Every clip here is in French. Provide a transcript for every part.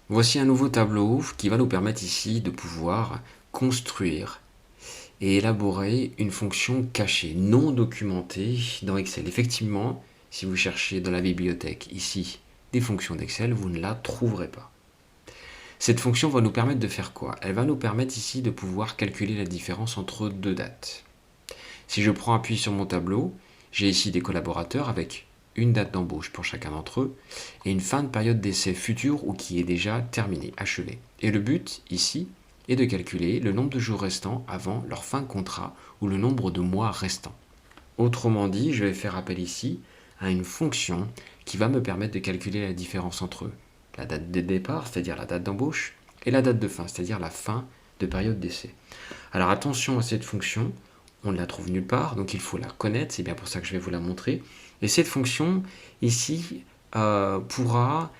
Voici un nouveau tableau qui va nous permettre ici de pouvoir construire et élaborer une fonction cachée, non documentée dans Excel. Effectivement, si vous cherchez dans la bibliothèque ici des fonctions d'Excel, vous ne la trouverez pas. Cette fonction va nous permettre de faire quoi? Elle va nous permettre ici de pouvoir calculer la différence entre deux dates. Si je prends appui sur mon tableau, j'ai ici des collaborateurs avec une date d'embauche pour chacun d'entre eux et une fin de période d'essai future ou qui est déjà terminée, achevée. Et le but ici est de calculer le nombre de jours restants avant leur fin de contrat ou le nombre de mois restants. Autrement dit, je vais faire appel ici à une fonction qui va me permettre de calculer la différence entre la date de départ, c'est-à-dire la date d'embauche, et la date de fin, c'est-à-dire la fin de période d'essai. Alors attention à cette fonction, on ne la trouve nulle part, donc il faut la connaître, c'est bien pour ça que je vais vous la montrer. Et cette fonction, ici, pourra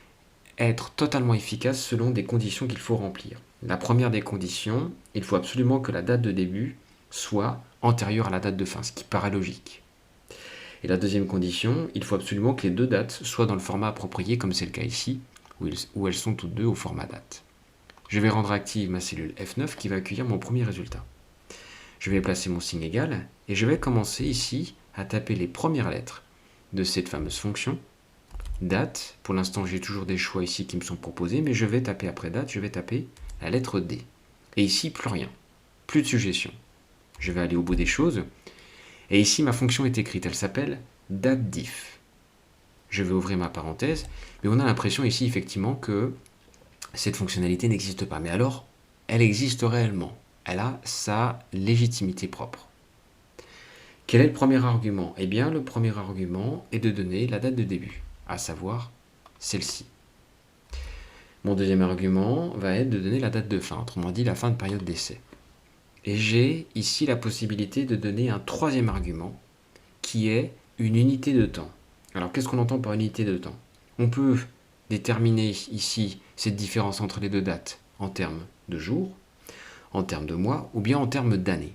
être totalement efficace selon des conditions qu'il faut remplir. La première des conditions, il faut absolument que la date de début soit antérieure à la date de fin, ce qui paraît logique. Et la deuxième condition, il faut absolument que les deux dates soient dans le format approprié, comme c'est le cas ici, où elles sont toutes deux au format date. Je vais rendre active ma cellule F9 qui va accueillir mon premier résultat. Je vais placer mon signe égal et je vais commencer ici à taper les premières lettres de cette fameuse fonction. Date, pour l'instant j'ai toujours des choix ici qui me sont proposés, mais je vais taper après date, je vais taper la lettre D. Et ici, plus rien, plus de suggestions. Je vais aller au bout des choses. Et ici, ma fonction est écrite, elle s'appelle datediff. Je vais ouvrir ma parenthèse, mais on a l'impression ici effectivement que cette fonctionnalité n'existe pas. Mais alors, elle existe réellement. Elle a sa légitimité propre. Quel est le premier argument? Eh bien, le premier argument est de donner la date de début, à savoir celle-ci. Mon deuxième argument va être de donner la date de fin, autrement dit la fin de période d'essai. Et j'ai ici la possibilité de donner un troisième argument, qui est une unité de temps. Alors, qu'est-ce qu'on entend par unité de temps? On peut déterminer ici cette différence entre les deux dates en termes de jours, en termes de mois, ou bien en termes d'années.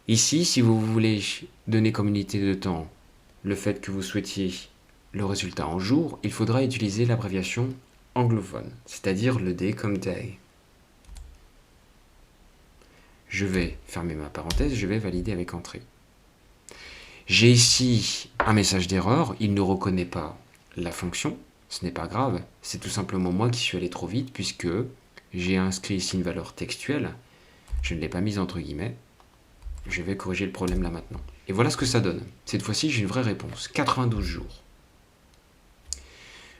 Ici, si vous voulez donner comme unité de temps le fait que vous souhaitiez le résultat en jours, il faudra utiliser l'abréviation anglophone, c'est-à-dire le D comme day. Je vais fermer ma parenthèse, je vais valider avec entrée. J'ai ici un message d'erreur, il ne reconnaît pas la fonction, ce n'est pas grave, c'est tout simplement moi qui suis allé trop vite puisque j'ai inscrit ici une valeur textuelle, je ne l'ai pas mise entre guillemets, je vais corriger le problème là maintenant. Et voilà ce que ça donne. Cette fois-ci, j'ai une vraie réponse, 92 jours.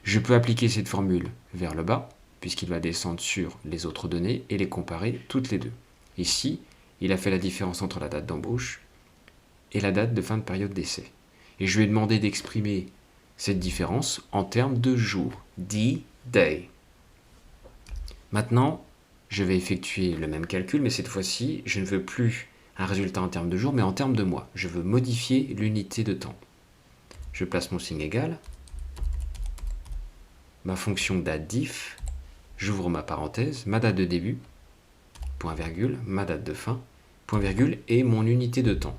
Je peux appliquer cette formule vers le bas, puisqu'il va descendre sur les autres données et les comparer toutes les deux. Ici, il a fait la différence entre la date d'embauche et la date de fin de période d'essai. Et je lui ai demandé d'exprimer cette différence en termes de jours, D-Day. Maintenant, je vais effectuer le même calcul, mais cette fois-ci, je ne veux plus un résultat en termes de jours, mais en termes de mois. Je veux modifier l'unité de temps. Je place mon signe égal, ma fonction datediff, j'ouvre ma parenthèse, ma date de début, point virgule, ma date de fin, point virgule, et mon unité de temps.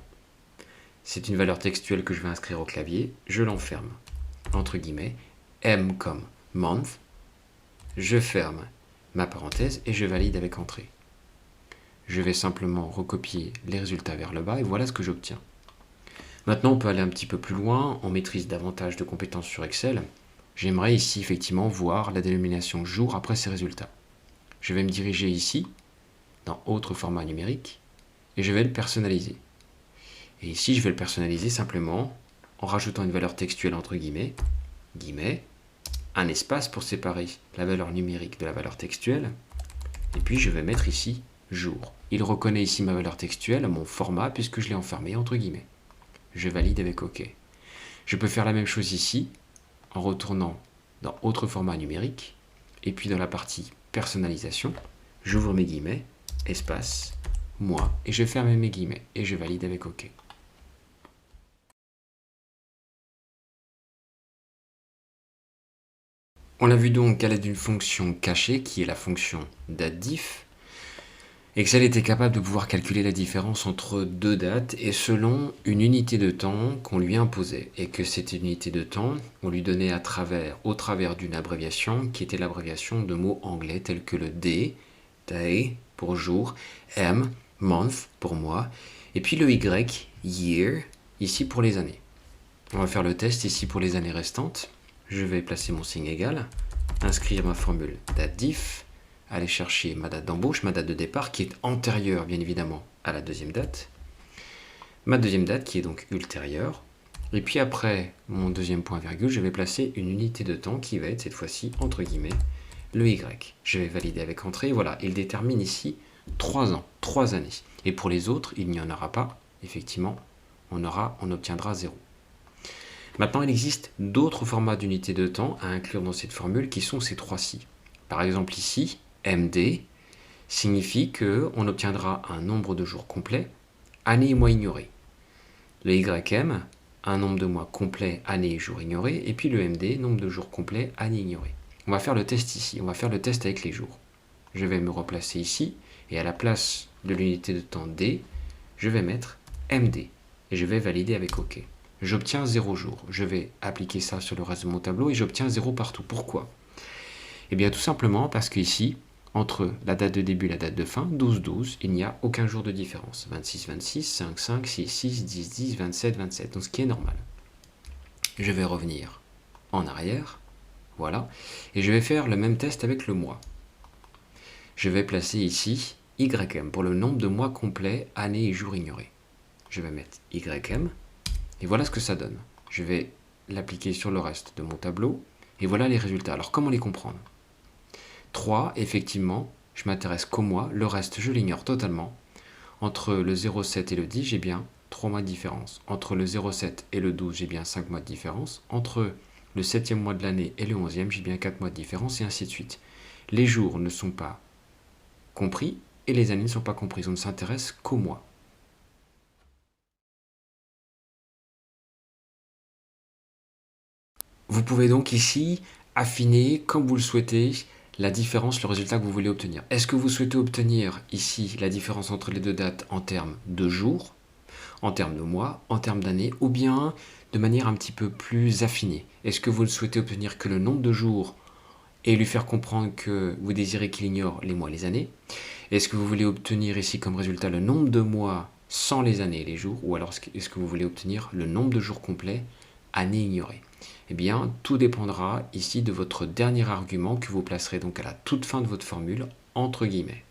C'est une valeur textuelle que je vais inscrire au clavier, je l'enferme, entre guillemets, M comme month, je ferme ma parenthèse et je valide avec entrée. Je vais simplement recopier les résultats vers le bas et voilà ce que j'obtiens. Maintenant, on peut aller un petit peu plus loin, on maîtrise davantage de compétences sur Excel. J'aimerais ici effectivement voir la dénomination jour après ces résultats. Je vais me diriger ici, dans Autre format numérique, et je vais le personnaliser. Et ici, je vais le personnaliser simplement en rajoutant une valeur textuelle entre guillemets, un espace pour séparer la valeur numérique de la valeur textuelle, et puis je vais mettre ici jour. Il reconnaît ici ma valeur textuelle, mon format, puisque je l'ai enfermé entre guillemets. Je valide avec OK. Je peux faire la même chose ici, en retournant dans Autre format numérique, et puis dans la partie personnalisation, j'ouvre mes guillemets, espace, moi, et je ferme mes guillemets, et je valide avec OK. On a vu donc qu'à l'aide d'une fonction cachée, qui est la fonction datediff, Excel était capable de pouvoir calculer la différence entre deux dates et selon une unité de temps qu'on lui imposait. Et que cette unité de temps, on lui donnait au travers d'une abréviation qui était l'abréviation de mots anglais tels que le D, day, pour jour, M, month, pour mois, et puis le Y, year, ici pour les années. On va faire le test ici pour les années restantes. Je vais placer mon signe égal, inscrire ma formule date diff, aller chercher ma date d'embauche, ma date de départ, qui est antérieure, bien évidemment, à la deuxième date. Ma deuxième date, qui est donc ultérieure. Et puis après mon deuxième point virgule, je vais placer une unité de temps qui va être, cette fois-ci, entre guillemets, le Y. Je vais valider avec entrée. Voilà, il détermine ici 3 ans, 3 années. Et pour les autres, il n'y en aura pas. Effectivement, on obtiendra 0. Maintenant, il existe d'autres formats d'unités de temps à inclure dans cette formule qui sont ces trois-ci. Par exemple ici, MD signifie qu'on obtiendra un nombre de jours complet, année et mois ignorés. Le YM, un nombre de mois complet, année et jours ignorés, et puis le MD, nombre de jours complets, année ignorée. On va faire le test ici, on va faire le test avec les jours. Je vais me replacer ici, et à la place de l'unité de temps D, je vais mettre MD, et je vais valider avec OK. J'obtiens 0 jours. Je vais appliquer ça sur le reste de mon tableau, et j'obtiens 0 partout. Pourquoi? Eh bien tout simplement parce qu'ici, entre la date de début et la date de fin, 12-12, il n'y a aucun jour de différence. 26-26, 5-5, 6-6, 10-10, 27-27, donc ce qui est normal. Je vais revenir en arrière, voilà, et je vais faire le même test avec le mois. Je vais placer ici YM pour le nombre de mois complets, année et jours ignorés. Je vais mettre YM, et voilà ce que ça donne. Je vais l'appliquer sur le reste de mon tableau, et voilà les résultats. Alors comment les comprendre? 3, effectivement, je m'intéresse qu'au mois, le reste je l'ignore totalement. Entre le 0,7 et le 10, j'ai bien 3 mois de différence. Entre le 0,7 et le 12, j'ai bien 5 mois de différence. Entre le 7e mois de l'année et le 11e, j'ai bien 4 mois de différence, et ainsi de suite. Les jours ne sont pas compris, et les années ne sont pas comprises. On ne s'intéresse qu'au mois. Vous pouvez donc ici affiner, comme vous le souhaitez, la différence, le résultat que vous voulez obtenir. Est-ce que vous souhaitez obtenir ici la différence entre les deux dates en termes de jours, en termes de mois, en termes d'années, ou bien de manière un petit peu plus affinée? Est-ce que vous souhaitez obtenir que le nombre de jours et lui faire comprendre que vous désirez qu'il ignore les mois et les années? Est-ce que vous voulez obtenir ici comme résultat le nombre de mois sans les années et les jours, ou alors est-ce que vous voulez obtenir le nombre de jours complets, années ignorées? Eh bien, tout dépendra ici de votre dernier argument que vous placerez donc à la toute fin de votre formule, entre guillemets.